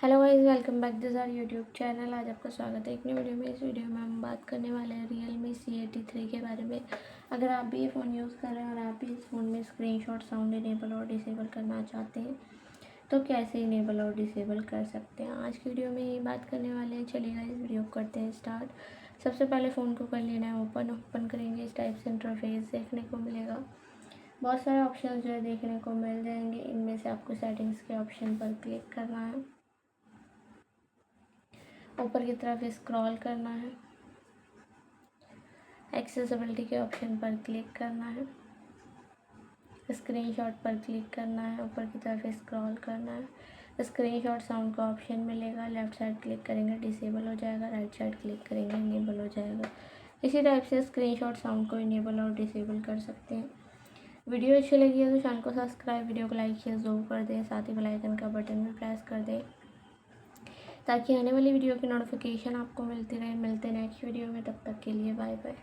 Hello guys, welcome back this our YouTube channel. आज आपका स्वागत है एक नई वीडियो में। इस वीडियो में हम बात करने वाले हैं Realme C83 के बारे में। अगर आप भी ये फ़ोन यूज़ कर रहे हैं और आप भी इस फ़ोन में स्क्रीनशॉट साउंड इनेबल और डिसेबल करना चाहते हैं तो कैसे इनेबल और डिसेबल कर सकते हैं, आज की वीडियो में यही बात करने वाले हैं। चलिएगा इस वीडियो को करते हैं स्टार्ट। सबसे पहले फ़ोन को कर लेना है ओपन करेंगे। इस टाइप से इंटरफेस देखने को मिलेगा। बहुत सारे ऑप्शन जो है देखने को मिल जाएंगे। इनमें से आपको सेटिंग्स के ऑप्शन पर क्लिक करना है, ऊपर की तरफ स्क्रॉल करना है, एक्सेसिबिलिटी के ऑप्शन पर क्लिक करना है, स्क्रीनशॉट पर क्लिक करना है, ऊपर की तरफ स्क्रॉल करना है। स्क्रीनशॉट साउंड का ऑप्शन मिलेगा, लेफ्ट साइड क्लिक करेंगे डिसेबल हो जाएगा, राइट साइड क्लिक करेंगे इनेबल हो जाएगा। इसी टाइप से स्क्रीनशॉट साउंड को इनेबल और डिसेबल कर सकते हैं। वीडियो अच्छी लगी है तो चैनल को सब्सक्राइब, वीडियो को लाइक शेयर जरूर कर दें, साथ ही बेल आइकन का बटन भी प्रेस कर दें ताकि आने वाली वीडियो की नोटिफिकेशन आपको मिलती रहे। मिलते हैं नेक्स्ट वीडियो में, तब तक के लिए बाय बाय।